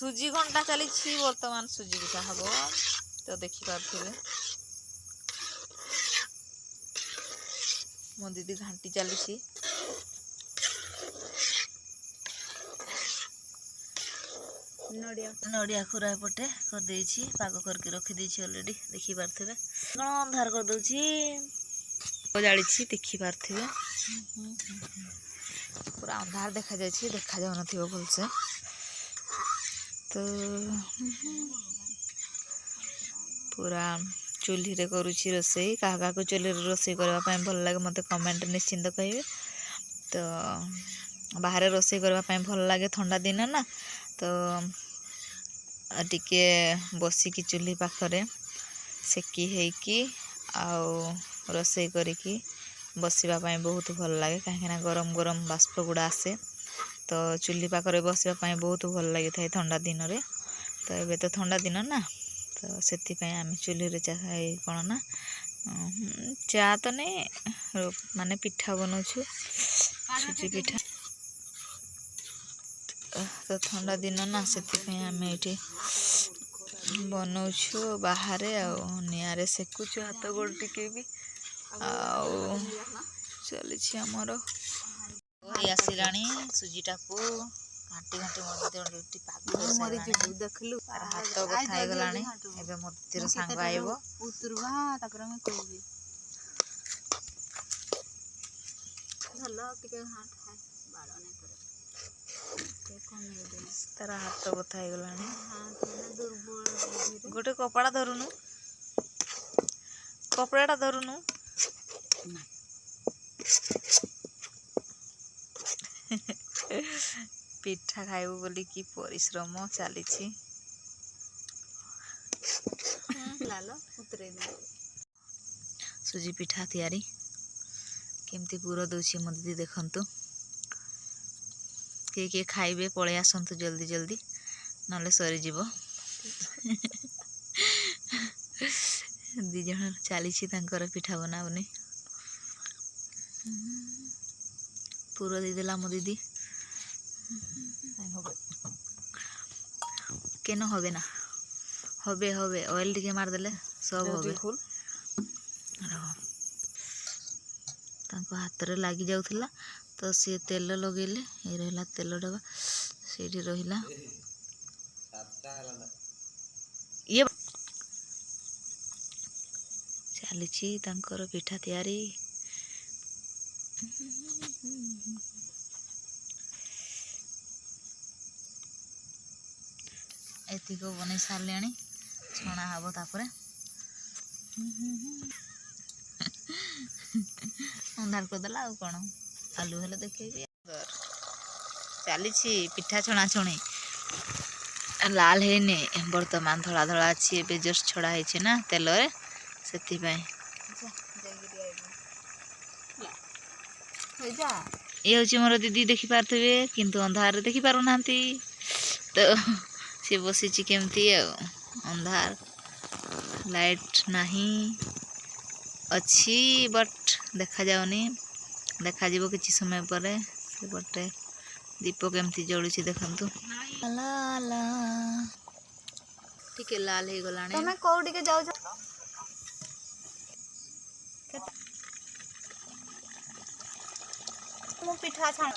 सुजी घंटा चली बर्तमान सुजी पिठा हम तो देखिपे मो दीदी घाटी चली नड़िया खुरा पटे करदे पाग करके रखीदे अलरेडी देखिपे कौन अंधार करदे जाड़ी देखिपे पूरा अंधार देखा देखा जाऊ न भलसे तो पूरा चूल्ही रे करुची रोसई क्या को चूल्ही रोसई करने भल लगे मत कमेंट निश्चिंत कहे तो बाहर रोसई करने भल लगे ठंडा दिन ना तो टिके बसिकी चूल्ही पाखरे सेकी हेकी आउ रोसई करिकी बसवा बहुत भल लगे कहीं गरम गरम बाष्प गुड़ा आसे तो चूल्ही पाखरे बसवाई बहुत भल लगी था ठंडा दिन रे तो ये तो ठंडा दिन ना तो से आम चूल्ही रे चा कौन ना चा तो नहीं माने पिठा बनाऊँ सुजी पिठा तो ठंडा दिन ना से आम ये बनाऊँ बाहर निआरे सेकुचु हाथ गोड़ टिके भी चली आमर आसला सुजीटा को घाटी घाटी मत देखलु हाथ बथा गला मत सांग आइब तार हाथ बथा गला गोटे कपड़ा धरुनु कपड़ाटा धरुनु पिठा खाइबू बोली कि परिश्रम चली सुजी पिठा तैयारी केमती पूरा दूसरी मो दीदी देखंतु किए खाइबे पलि आसतु जल्दी जल्दी नले सरी जीव दी जन चली पिठा बना बनी पूरा देदेला मो दीदी केन हबे ना हबे हबे ऑयल टिके मारदेले सब हबे हाथ रे लगी जाउथला तो सी तेल लगेले ये रहिला तेल डबा सेठी रहिला ये चली तांकर पिठा तैयारी एति को बन सारे छणा हम तापर अंधार करदेला आ कौन आलू हेले देखे चली पिठा छणा छुणी लाल है बर्तमान धड़ा धड़ा अच्छी ए जस्ट छड़ा है ना तेल से ये हूँ मोर दीदी देखी पारे किंतु अंधार देखी पार ना तो सी बसी केमती अंधार लाइट नहीं अच्छी बट देखा जाऊनी देखा जीवो किसी समय पर से बटे दीप केमती जलुची देखंतु टिके लाल हो गला तमे कोडी के जाउ मो पिठा छाण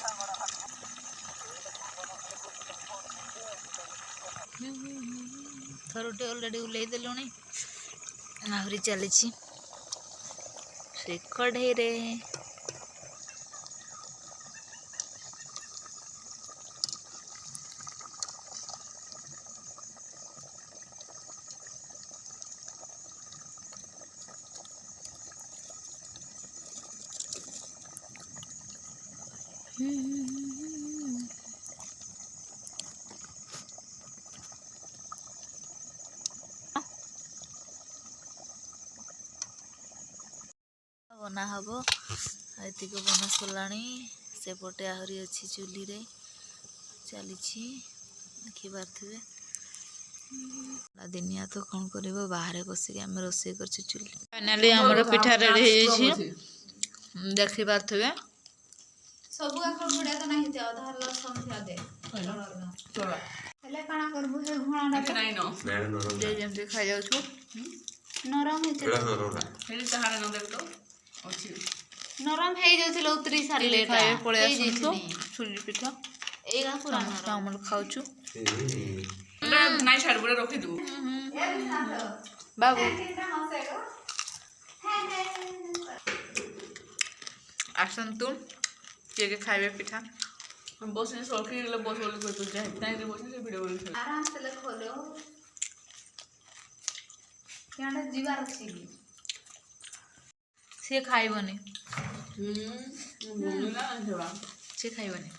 थरुटे ऑलरेडी उल्लै देलुनी आहरी चली से कढ़ई रे बना हम ये बना सरला सेपटे आहरी अच्छी चूल्ही रे चली देखी पारे दिनिया तो कौन कर बाहर बसिक आम रोसे कर चूल्ही फाइनाली आम पिठा रेडी हो देखी पारे सब ହେଲେ କାଣା କରବୁ ହେ ଘଣାଟା ନାଇଁ ନ ନାଇଁ ନରମ ଯେ ଯେମିତି ଖାଇଯାଉଛୁ ନରମ ହେଇଛି ଏଇଟା ନରମ ହେଲେ ତାହାରେ ନ ଦେଖ ତ ଅଛି ନରମ ହେଇଯାଉଥିଲା ଉତରି ସାରିଲେ ଖାଇବେ ପଳେଇ ଆସନ୍ତୁ ହେଇଯାଇଥିଲି ସୁଜି ପିଠା ଏଇଗା ପୁରା ସମସ୍ତେ ନରମ ଆମର ଖାଉଛୁ ନାଇଁ ଛାଡ଼ ପରେ ରଖିଦେବୁ ବାବୁ ଆସନ୍ତୁ କିଏ କିଏ ଖାଇବେ ପିଠା ବସିଲେ ସଳଖି ଗଲେ ବସ ବୋଲି କହିଛୁ ଯାଏ ତାଇରେ ବସିଲେ ସେ ଭିଡ଼ିଓ ବୋଲି ଆରାମ ସେ ଖୋଲ କେଣେ ଯିବାର ଅଛି ସିଏ ଖାଇବନି ସେବା ସିଏ ଖାଇବନି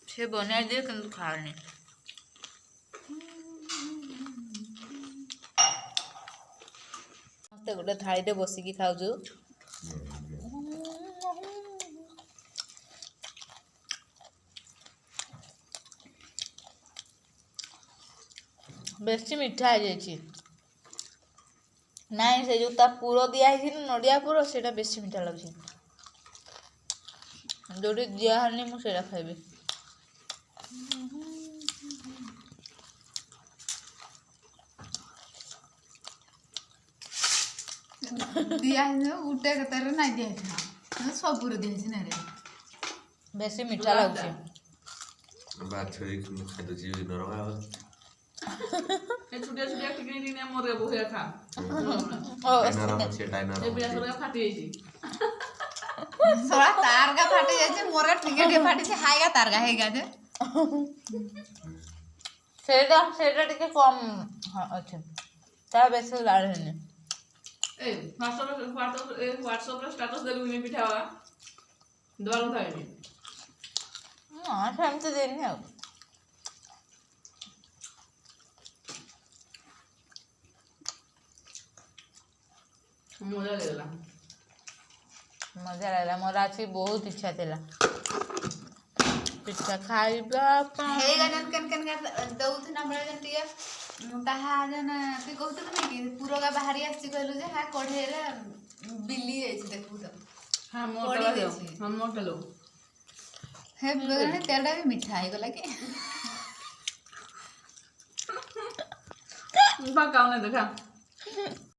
ସେ ବନେଇ ଦିଏ କିନ୍ତୁ ଖାଏନି ସମସ୍ତେ ଗୋଟେ ଥାଳିରେ ବସିକି ଖାଉଛୁ ବେଶୀ ମିଠା ହେଇଯାଇଛି ନାଇଁ ସେ ଯେଉଁ ତା ପୁର ଦିଆହେଇଛି ନଡ଼ିଆ ପୁର ସେଇଟା ବେଶୀ ମିଠା ଲାଗୁଛି ଯେଉଁଠି ଦିଆହେଇନି ମୁଁ ସେଇଟା ଖାଇବି ଦିଆହେଇଛି ଗୋଟେ କେତେରେ ନାଇଁ ଦିଆହେଇଥିଲା ସବୁରେ ଦିଆହେଇଛି ନାଇଁ ବେଶୀ ମିଠା ଲାଗୁଛି ବାଛ ଖାଇଦଉଛି ନରମ ଏ ଛୁଟିଆ ଛୁଟିଆ ଟିକେ ଟିକେ ମୋର ବହିଆ ଖା ନରମ ଅଛି ଏ ପିଲା ସର ଫାଟି ଯାଇଛି ସଳା ତାରଗା ଫାଟି ଯାଇଛି ମୋର ଟିକେ ଟିକେ ଫାଟିଛି ହାଇଗା ତାରଗା ହେଇଗା ଯେ ସେଇଟା ଟିକେ କମ୍ ଅଛି ତା ବେଶୀ ଲାଳ ହେଇନି ଏ ହ୍ୱାଟ୍ସଆପ୍ରେ ଷ୍ଟାଟସ୍ ଦେଲୁନି ପିଠା ଦେବାର କଥା ହେଇନି ହଁ ସେମିତି ଦେଇନି ଆଉ ମଜା ଲାଗିଲା ମଜା ଲାଗିଲା ମୋର ଆଜି ବହୁତ ଇଚ୍ଛା ଥିଲା ପିଠା ଖାଇବା ହେଇଗା ଯେନ୍ କେନ୍ କେନ୍ ଦଉଥିନା ବେଳେ ଯେନ୍ ଟିକେ ତାହା ଯେନ୍ ତୁ କହୁଥିଲୁ ନାଇଁ କି ପୁରଗା ବାହାରି ଆସିଛି କହିଲୁ ଯେ ହଁ କଢ଼େଇରେ ବିଲି ଯାଇଛି ଦେଖୁ ତ ହେ ତେଲଟା ବି ମିଠା ହେଇଗଲା କି ଦେଖା